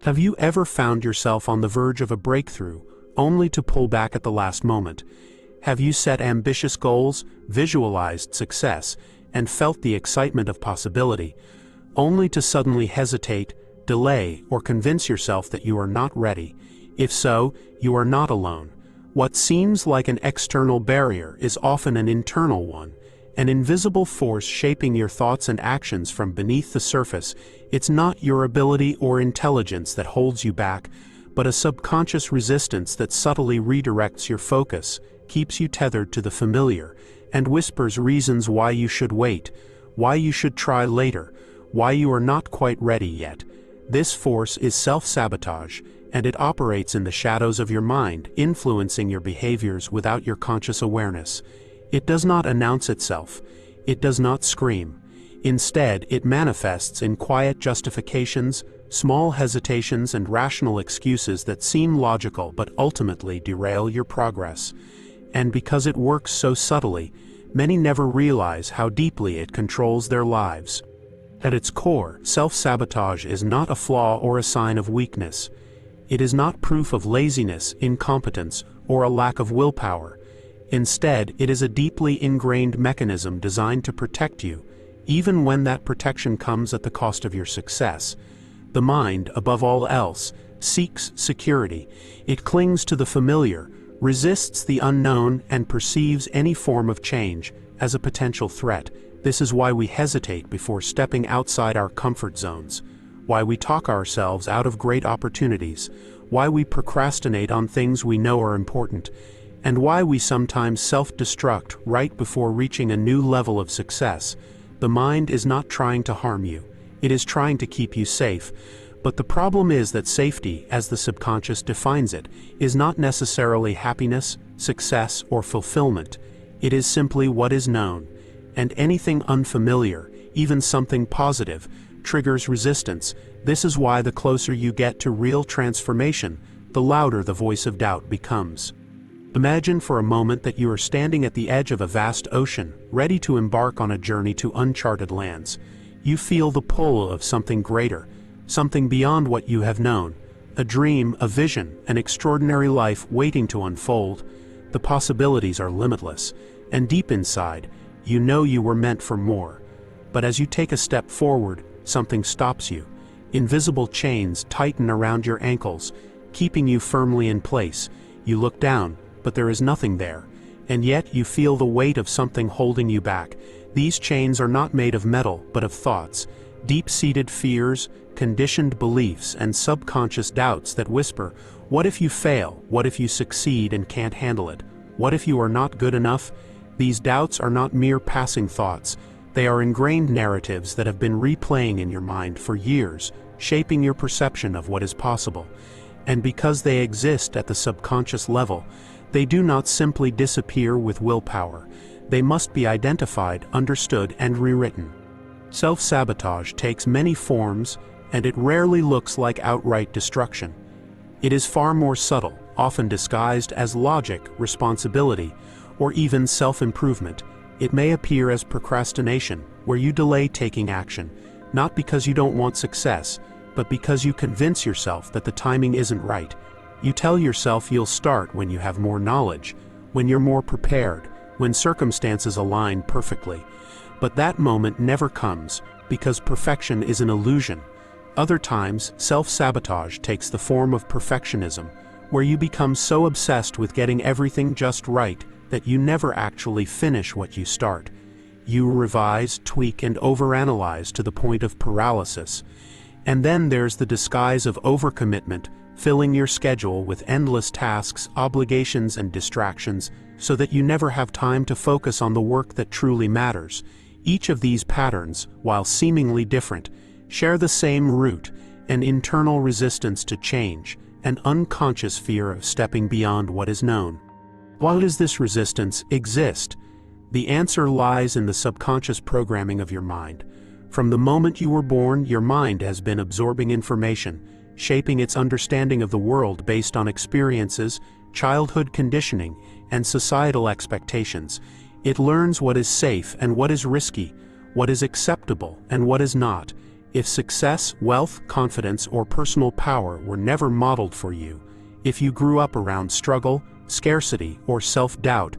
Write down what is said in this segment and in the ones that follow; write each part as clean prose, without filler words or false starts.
Have you ever found yourself on the verge of a breakthrough, only to pull back at the last moment? Have you set ambitious goals, visualized success, and felt the excitement of possibility, only to suddenly hesitate, delay, or convince yourself that you are not ready? If so, you are not alone. What seems like an external barrier is often an internal one, an invisible force shaping your thoughts and actions from beneath the surface. It's not your ability or intelligence that holds you back, but a subconscious resistance that subtly redirects your focus, keeps you tethered to the familiar, and whispers reasons why you should wait, why you should try later, why you are not quite ready yet. This force is self-sabotage, and it operates in the shadows of your mind, influencing your behaviors without your conscious awareness. It does not announce itself. It does not scream. Instead, it manifests in quiet justifications, small hesitations, and rational excuses that seem logical but ultimately derail your progress. And because it works so subtly, many never realize how deeply it controls their lives. At its core, self-sabotage is not a flaw or a sign of weakness. It is not proof of laziness, incompetence, or a lack of willpower. Instead, it is a deeply ingrained mechanism designed to protect you, even when that protection comes at the cost of your success. The mind, above all else, seeks security. It clings to the familiar, resists the unknown, and perceives any form of change as a potential threat. This is why we hesitate before stepping outside our comfort zones, why we talk ourselves out of great opportunities, why we procrastinate on things we know are important, and why we sometimes self-destruct right before reaching a new level of success. The mind is not trying to harm you. It is trying to keep you safe. But the problem is that safety, as the subconscious defines it, is not necessarily happiness, success, or fulfillment. It is simply what is known. And anything unfamiliar, even something positive, triggers resistance. This is why the closer you get to real transformation, the louder the voice of doubt becomes. Imagine for a moment that you are standing at the edge of a vast ocean, ready to embark on a journey to uncharted lands. You feel the pull of something greater, something beyond what you have known, a dream, a vision, an extraordinary life waiting to unfold. The possibilities are limitless, and deep inside, you know you were meant for more. But as you take a step forward, something stops you. Invisible chains tighten around your ankles, keeping you firmly in place. You look down, but there is nothing there, and yet you feel the weight of something holding you back. These chains are not made of metal, but of thoughts, deep-seated fears, conditioned beliefs, and subconscious doubts that whisper, what if you fail? What if you succeed and can't handle it? What if you are not good enough? These doubts are not mere passing thoughts. They are ingrained narratives that have been replaying in your mind for years, shaping your perception of what is possible. And because they exist at the subconscious level, they do not simply disappear with willpower. They must be identified, understood, and rewritten. Self-sabotage takes many forms, and it rarely looks like outright destruction. It is far more subtle, often disguised as logic, responsibility, or even self-improvement. It may appear as procrastination, where you delay taking action, not because you don't want success, but because you convince yourself that the timing isn't right. You tell yourself you'll start when you have more knowledge, when you're more prepared, when circumstances align perfectly. But that moment never comes, because perfection is an illusion. Other times, self-sabotage takes the form of perfectionism, where you become so obsessed with getting everything just right that you never actually finish what you start. You revise, tweak, and overanalyze to the point of paralysis. And then there's the disguise of overcommitment, filling your schedule with endless tasks, obligations, and distractions, so that you never have time to focus on the work that truly matters. Each of these patterns, while seemingly different, share the same root: an internal resistance to change, an unconscious fear of stepping beyond what is known. Why does this resistance exist? The answer lies in the subconscious programming of your mind. From the moment you were born, your mind has been absorbing information, shaping its understanding of the world based on experiences, childhood conditioning, and societal expectations. It learns what is safe and what is risky, what is acceptable and what is not. If success, wealth, confidence, or personal power were never modeled for you, if you grew up around struggle, scarcity, or self-doubt,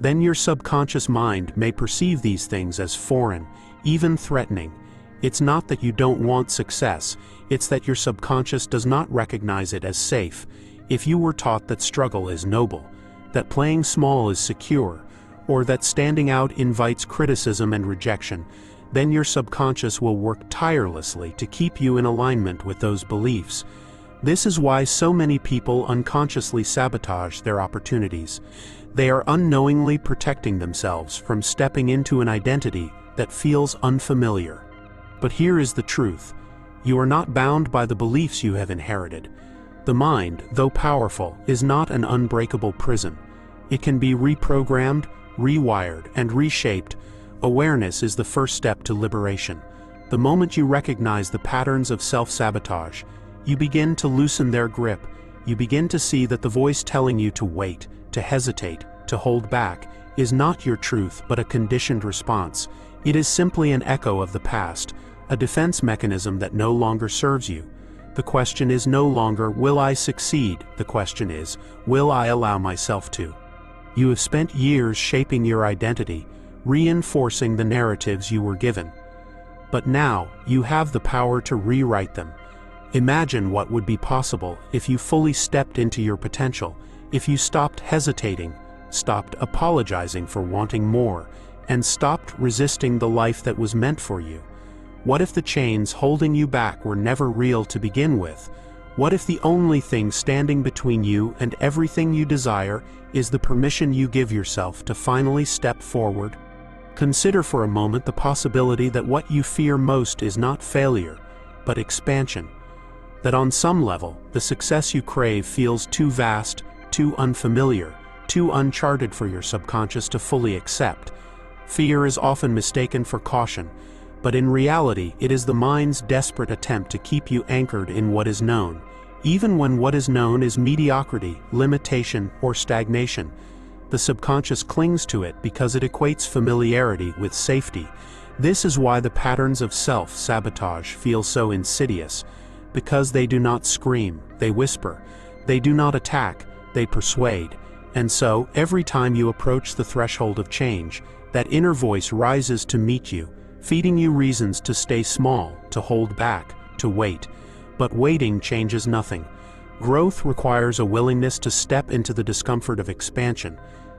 then your subconscious mind may perceive these things as foreign, even threatening. It's not that you don't want success, it's that your subconscious does not recognize it as safe. If you were taught that struggle is noble, that playing small is secure, or that standing out invites criticism and rejection, then your subconscious will work tirelessly to keep you in alignment with those beliefs. This is why so many people unconsciously sabotage their opportunities. They are unknowingly protecting themselves from stepping into an identity that feels unfamiliar. But here is the truth. You are not bound by the beliefs you have inherited. The mind, though powerful, is not an unbreakable prison. It can be reprogrammed, rewired, and reshaped. Awareness is the first step to liberation. The moment you recognize the patterns of self-sabotage, you begin to loosen their grip. You begin to see that the voice telling you to wait, to hesitate, to hold back, is not your truth but a conditioned response. It is simply an echo of the past, a defense mechanism that no longer serves you. The question is no longer, will I succeed? The question is, will I allow myself to? You have spent years shaping your identity, reinforcing the narratives you were given. But now, you have the power to rewrite them. Imagine what would be possible if you fully stepped into your potential, if you stopped hesitating, stopped apologizing for wanting more, and stopped resisting the life that was meant for you. What if the chains holding you back were never real to begin with? What if the only thing standing between you and everything you desire is the permission you give yourself to finally step forward? Consider for a moment the possibility that what you fear most is not failure, but expansion. That on some level, the success you crave feels too vast, too unfamiliar, too uncharted for your subconscious to fully accept. Fear is often mistaken for caution, but in reality it is the mind's desperate attempt to keep you anchored in what is known, even when what is known is mediocrity, limitation, or stagnation. The subconscious clings to it because it equates familiarity with safety. This is why the patterns of self-sabotage feel so insidious, because they do not scream, they whisper. They do not attack, they persuade. And so, every time you approach the threshold of change, that inner voice rises to meet you, feeding you reasons to stay small, to hold back, to wait. But waiting changes nothing. Growth requires a willingness to step into the discomfort of expansion,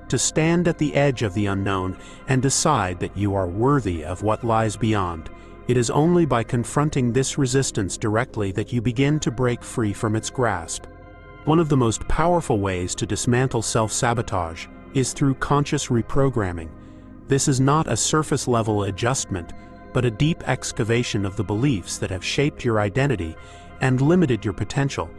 to stand at the edge of the unknown and decide that you are worthy of what lies beyond. It is only by confronting this resistance directly that you begin to break free from its grasp. One of the most powerful ways to dismantle self-sabotage is through conscious reprogramming. This is not a surface-level adjustment, but a deep excavation of the beliefs that have shaped your identity and limited your potential.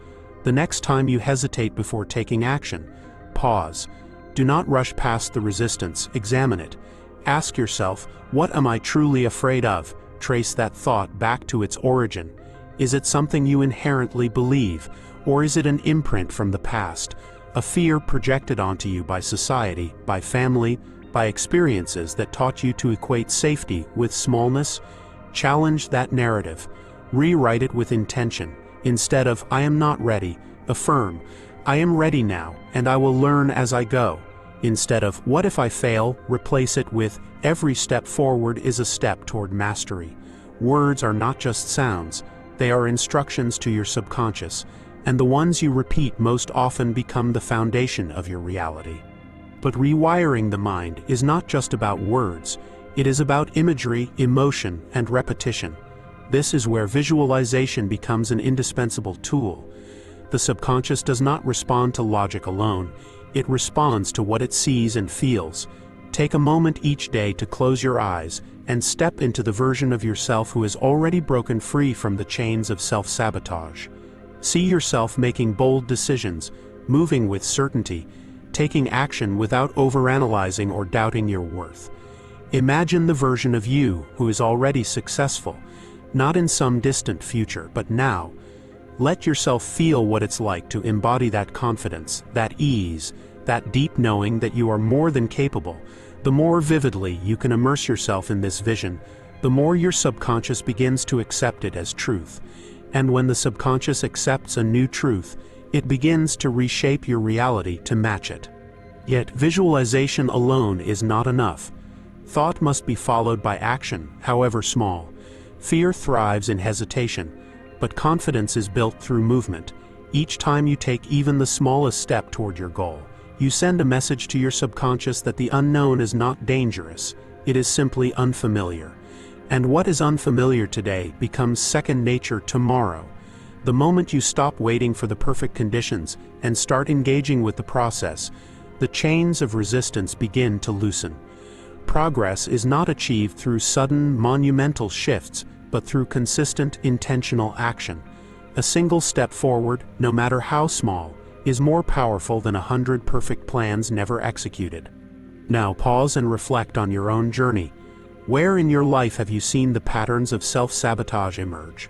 The next time you hesitate before taking action, pause. Do not rush past the resistance, examine it. Ask yourself, what am I truly afraid of? Trace that thought back to its origin. Is it something you inherently believe, or is it an imprint from the past, a fear projected onto you by society, by family, by experiences that taught you to equate safety with smallness? Challenge that narrative. Rewrite it with intention. Instead of, I am not ready, affirm, I am ready now, and I will learn as I go. Instead of, what if I fail, replace it with, every step forward is a step toward mastery. Words are not just sounds, they are instructions to your subconscious, and the ones you repeat most often become the foundation of your reality. But rewiring the mind is not just about words, it is about imagery, emotion, and repetition. This is where visualization becomes an indispensable tool. The subconscious does not respond to logic alone, it responds to what it sees and feels. Take a moment each day to close your eyes and step into the version of yourself who has already broken free from the chains of self-sabotage. See yourself making bold decisions, moving with certainty, taking action without overanalyzing or doubting your worth. Imagine the version of you who is already successful, not in some distant future, but now. Let yourself feel what it's like to embody that confidence, that ease, that deep knowing that you are more than capable. The more vividly you can immerse yourself in this vision, the more your subconscious begins to accept it as truth. And when the subconscious accepts a new truth, it begins to reshape your reality to match it. Yet visualization alone is not enough. Thought must be followed by action, however small. Fear thrives in hesitation, but confidence is built through movement. Each time you take even the smallest step toward your goal, you send a message to your subconscious that the unknown is not dangerous, it is simply unfamiliar. And what is unfamiliar today becomes second nature tomorrow. The moment you stop waiting for the perfect conditions and start engaging with the process, the chains of resistance begin to loosen. Progress is not achieved through sudden, monumental shifts, but through consistent, intentional action. A single step forward, no matter how small, is more powerful than 100 perfect plans never executed. Now pause and reflect on your own journey. Where in your life have you seen the patterns of self-sabotage emerge?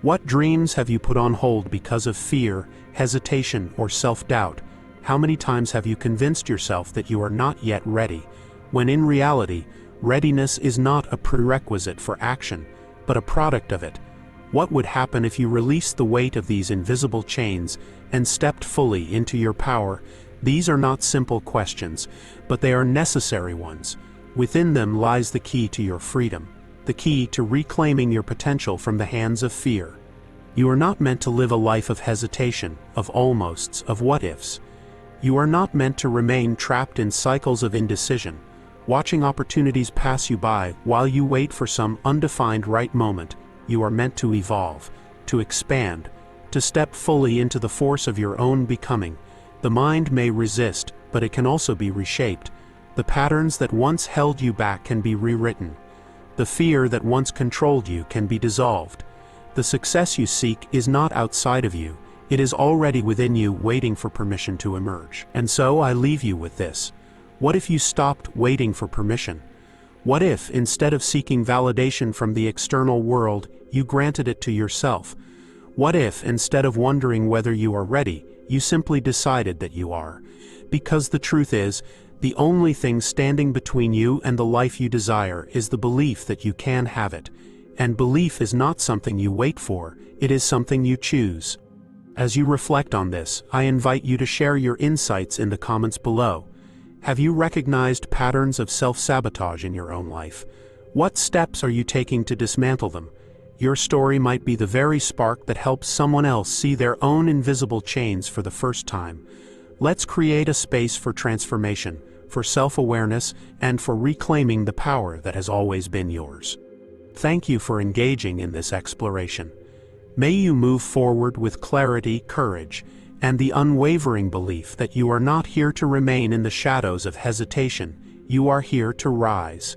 What dreams have you put on hold because of fear, hesitation, or self-doubt? How many times have you convinced yourself that you are not yet ready, when in reality, readiness is not a prerequisite for action, but a product of it? What would happen if you released the weight of these invisible chains and stepped fully into your power? These are not simple questions, but they are necessary ones. Within them lies the key to your freedom, the key to reclaiming your potential from the hands of fear. You are not meant to live a life of hesitation, of almosts, of what-ifs. You are not meant to remain trapped in cycles of indecision, watching opportunities pass you by while you wait for some undefined right moment. You are meant to evolve, to expand, to step fully into the force of your own becoming. The mind may resist, but it can also be reshaped. The patterns that once held you back can be rewritten. The fear that once controlled you can be dissolved. The success you seek is not outside of you, it is already within you, waiting for permission to emerge. And so I leave you with this. What if you stopped waiting for permission? What if, instead of seeking validation from the external world, you granted it to yourself? What if, instead of wondering whether you are ready, you simply decided that you are? Because the truth is, the only thing standing between you and the life you desire is the belief that you can have it. And belief is not something you wait for, it is something you choose. As you reflect on this, I invite you to share your insights in the comments below. Have you recognized patterns of self-sabotage in your own life? What steps are you taking to dismantle them? Your story might be the very spark that helps someone else see their own invisible chains for the first time. Let's create a space for transformation, for self-awareness, and for reclaiming the power that has always been yours. Thank you for engaging in this exploration. May you move forward with clarity, courage, and the unwavering belief that you are not here to remain in the shadows of hesitation, you are here to rise.